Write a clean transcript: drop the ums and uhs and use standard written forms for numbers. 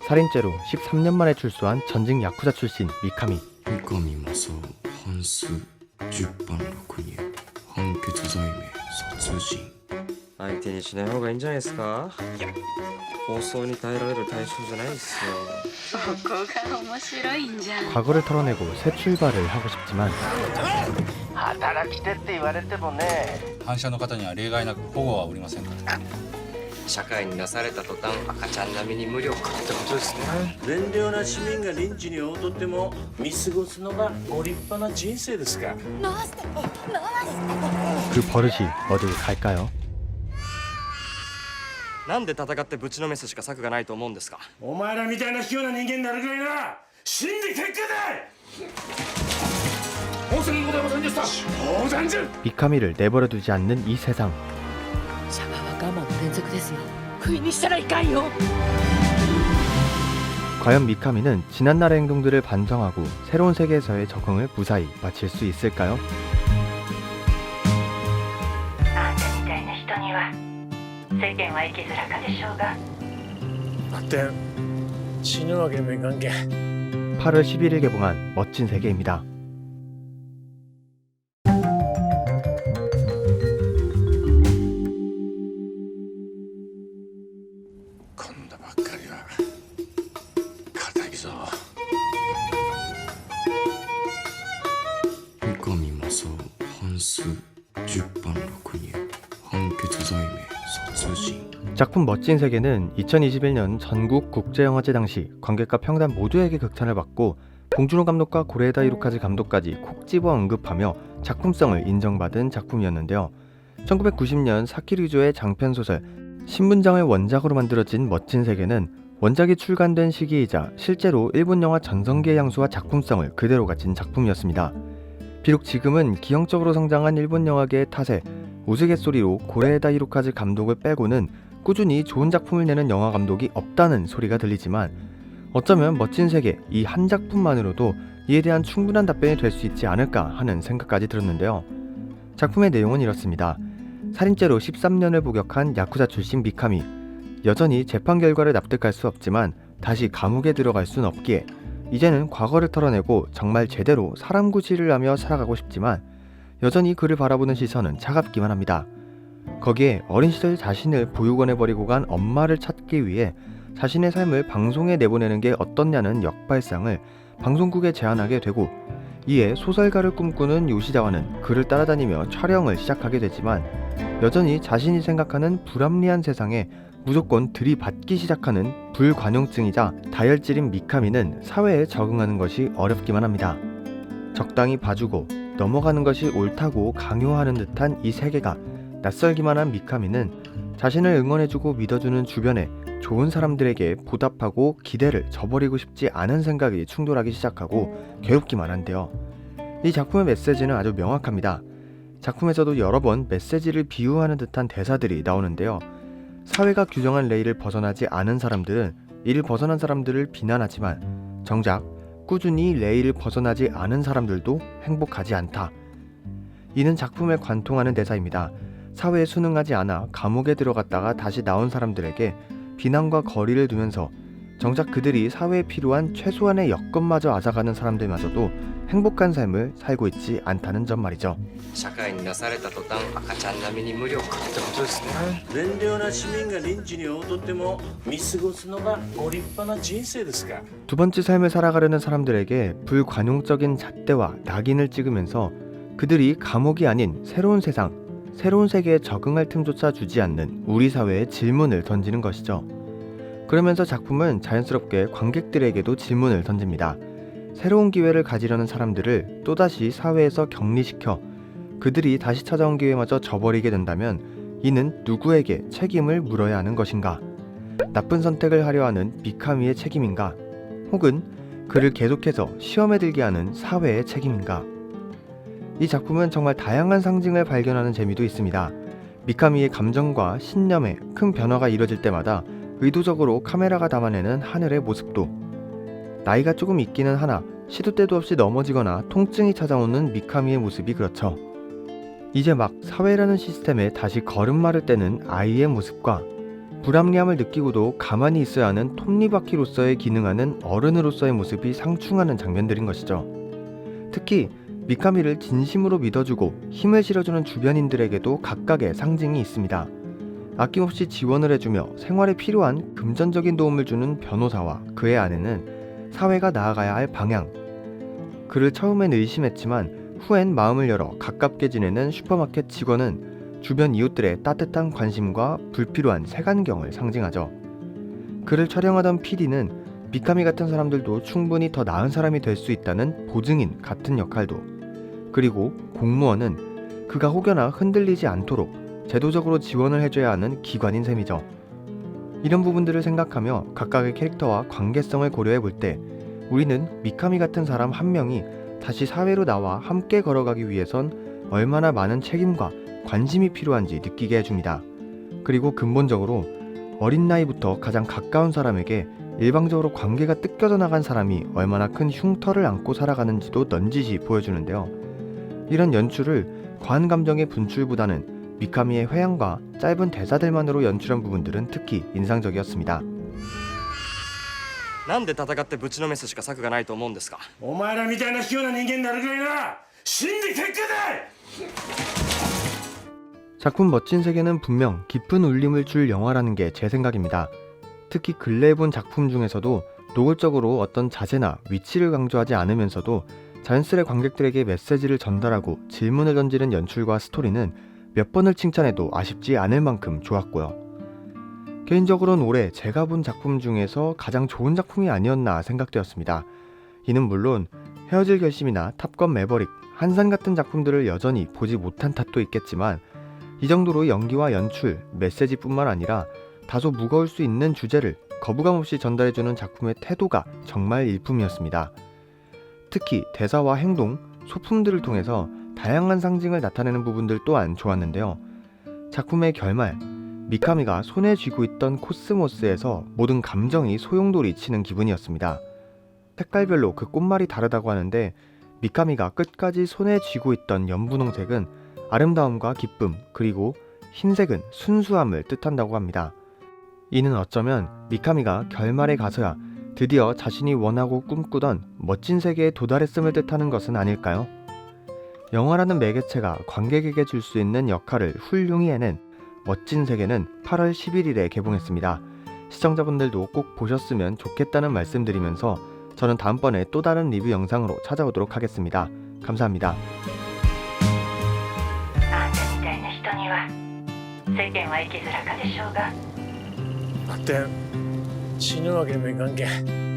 살인죄로 13년 만에 출소한 전직 야쿠자 출신 미카미. 三上正夫半数10番6人判決罪名殺人相手にしない方がいいんじゃないですか。いや放送に耐えられる対象じゃないですよ。そこが面白いんじゃん。 과거를 털어내고 새 출발을 하고 싶지만 働き手って言われてもね。反社の方には例外なく保護はおりませんから。社会に出された途端赤ちゃん並みに無力ってことですね。善良な市民がリンチに遭うとっても見過ごすのがご立派な人生ですか。 그 버릇이 어딜 갈까요? なんで戦ってぶちのめすしか策がないと思うんですか。お前らみたいな卑怯な人間になるぐらいなら死んで結果だ。申し訳ございませんでした。冗談じゃ。 미카미를 내버려두지 않는 이 세상. シャバは我慢の連続ですよ。不意にしたらいかんよ。 과연 미카미는 지난날의 행동들을 반성하고 새로운 세계에서의 적응을 무사히 마칠 수 있을까요? あんたみたいな人には世間は生きづらかでしょうが。だって死ぬわけにもいかんけ。 8월 11일 개봉한 멋진 세계입니다.三上正夫半数10番6人判決罪名殺人 작품 멋진 세계는 2021년 전국 국제영화제 당시 관객과 평단 모두에게 극찬을 받고 봉준호 감독과 고레에다 히로카즈 감독까지 콕 집어 언급하며 작품성을 인정받은 작품이었는데요. 1990년 사키류조의 장편소설 신분장을 원작으로 만들어진 멋진 세계는 원작이 출간된 시기이자 실제로 일본 영화 전성기의 향수와 작품성을 그대로 가진 작품이었습니다. 비록 지금은 기형적으로 성장한 일본 영화계의 탓에 우스갯소리로 고레에다 히로카즈 감독을 빼고는 꾸준히 좋은 작품을 내는 영화 감독이 없다는 소리가 들리지만 어쩌면 멋진 세계 이 한 작품만으로도 이에 대한 충분한 답변이 될 수 있지 않을까 하는 생각까지 들었는데요. 작품의 내용은 이렇습니다. 살인죄로 13년을 복역한 야쿠자 출신 미카미. 여전히 재판 결과를 납득할 수 없지만 다시 감옥에 들어갈 순 없기에 이제는 과거를 털어내고 정말 제대로 사람 구실을 하며 살아가고 싶지만 여전히 그를 바라보는 시선은 차갑기만 합니다. 거기에 어린 시절 자신을 보육원에 버리고 간 엄마를 찾기 위해 자신의 삶을 방송에 내보내는 게 어떻냐는 역발상을 방송국에 제안하게 되고 이에 소설가를 꿈꾸는 요시자와는 그를 따라다니며 촬영을 시작하게 되지만 여전히 자신이 생각하는 불합리한 세상에 무조건 들이받기 시작하는 불관용증이자 다혈질인 미카미는 사회에 적응하는 것이 어렵기만 합니다. 적당히 봐주고 넘어가는 것이 옳다고 강요하는 듯한 이 세계가 낯설기만 한 미카미는 자신을 응원해주고 믿어주는 주변에 좋은 사람들에게 보답하고 기대를 저버리고 싶지 않은 생각이 충돌하기 시작하고 괴롭기만 한데요. 이 작품의 메시지는 아주 명확합니다. 작품에서도 여러 번 메시지를 비유하는 듯한 대사들이 나오는데요. 사회가 규정한 레일을 벗어나지 않은 사람들은 이를 벗어난 사람들을 비난하지만 정작 꾸준히 레일을 벗어나지 않은 사람들도 행복하지 않다. 이는 작품에 관통하는 대사입니다. 사회에 순응하지 않아 감옥에 들어갔다가 다시 나온 사람들에게 비난과 거리를 두면서 정작 그들이 사회에 필요한 최소한의 여건마저 앗아가는 사람들마저도 행복한 삶을 살고 있지 않다는 점 말이죠. 社会に出された途端赤ちゃん並みに無力ってことですね。善良な市民がリンチに遭うとっても見過ごすのがご立派な人生ですか。 두 번째 삶을 살아가려는 사람들에게 불관용적인 잣대와 낙인을 찍으면서 그들이 감옥이 아닌 새로운 세상, 새로운 세계에 적응할 틈조차 주지 않는 우리 사회에 질문을 던지는 것이죠. 그러면서 작품은 자연스럽게 관객들에게도 질문을 던집니다. 새로운 기회를 가지려는 사람들을 또다시 사회에서 격리시켜 그들이 다시 찾아온 기회마저 저버리게 된다면 이는 누구에게 책임을 물어야 하는 것인가? 나쁜 선택을 하려 하는 미카미의 책임인가? 혹은 그를 계속해서 시험에 들게 하는 사회의 책임인가? 이 작품은 정말 다양한 상징을 발견하는 재미도 있습니다. 미카미의 감정과 신념에 큰 변화가 이뤄질 때마다 의도적으로 카메라가 담아내는 하늘의 모습도 나이가 조금 있기는 하나 시도 때도 없이 넘어지거나 통증이 찾아오는 미카미의 모습이 그렇죠. 이제 막 사회라는 시스템에 다시 걸음마를 떼는 아이의 모습과 불합리함을 느끼고도 가만히 있어야 하는 톱니바퀴로서의 기능하는 어른으로서의 모습이 상충하는 장면들인 것이죠. 특히 미카미를 진심으로 믿어주고 힘을 실어주는 주변인들에게도 각각의 상징이 있습니다. 아낌없이 지원을 해주며 생활에 필요한 금전적인 도움을 주는 변호사와 그의 아내는 사회가 나아가야 할 방향. 그를 처음엔 의심했지만 후엔 마음을 열어 가깝게 지내는 슈퍼마켓 직원은 주변 이웃들의 따뜻한 관심과 불필요한 색안경을 상징하죠. 그를 촬영하던 PD는 미카미 같은 사람들도 충분히 더 나은 사람이 될 수 있다는 보증인 같은 역할도, 그리고 공무원은 그가 혹여나 흔들리지 않도록 제도적으로 지원을 해줘야 하는 기관인 셈이죠. 이런 부분들을 생각하며 각각의 캐릭터와 관계성을 고려해 볼 때 우리는 미카미 같은 사람 한 명이 다시 사회로 나와 함께 걸어가기 위해선 얼마나 많은 책임과 관심이 필요한지 느끼게 해줍니다. 그리고 근본적으로 어린 나이부터 가장 가까운 사람에게 일방적으로 관계가 뜯겨져 나간 사람이 얼마나 큰 흉터를 안고 살아가는지도 넌지시 보여주는데요. 이런 연출을 과한 감정의 분출보다는 미카미의 회양과 짧은 대사들만으로 연출한 부분들은 특히 인상적이었습니다. なんで戦ってぶちのめすしか策がないと思うんですか。お前らみたいな卑怯な人間になるぐらいな死んで結果だ。 작품 멋진 세계는 분명 깊은 울림을 줄 영화라는 게 제 생각입니다. 특히 근래에 본 작품 중에서도 노골적으로 어떤 자세나 위치를 강조하지 않으면서도 자연스레 관객들에게 메시지를 전달하고 질문을 던지는 연출과 스토리는 몇 번을 칭찬해도 아쉽지 않을 만큼 좋았고요. 개인적으로는 올해 제가 본 작품 중에서 가장 좋은 작품이 아니었나 생각되었습니다. 이는 물론 헤어질 결심이나 탑건 매버릭, 한산 같은 작품들을 여전히 보지 못한 탓도 있겠지만 이 정도로 연기와 연출, 메시지뿐만 아니라 다소 무거울 수 있는 주제를 거부감 없이 전달해주는 작품의 태도가 정말 일품이었습니다. 특히 대사와 행동, 소품들을 통해서 다양한 상징을 나타내는 부분들 또한 좋았는데요. 작품의 결말, 미카미가 손에 쥐고 있던 코스모스에서 모든 감정이 소용돌이 치는 기분이었습니다. 색깔별로 그 꽃말이 다르다고 하는데 미카미가 끝까지 손에 쥐고 있던 연분홍색은 아름다움과 기쁨, 그리고 흰색은 순수함을 뜻한다고 합니다. 이는 어쩌면 미카미가 결말에 가서야 드디어 자신이 원하고 꿈꾸던 멋진 세계에 도달했음을 뜻하는 것은 아닐까요? 영화라는 매개체가 관객에게 줄 수 있는 역할을 훌륭히 해낸 멋진 세계는 8월 11일에 개봉했습니다. 시청자분들도 꼭 보셨으면 좋겠다는 말씀드리면서 저는 다음번에 또 다른 리뷰 영상으로 찾아오도록 하겠습니다. 감사합니다. あんたみたいな人には世間は生きづらかでしょうが。だって死ぬわけにもいかんけん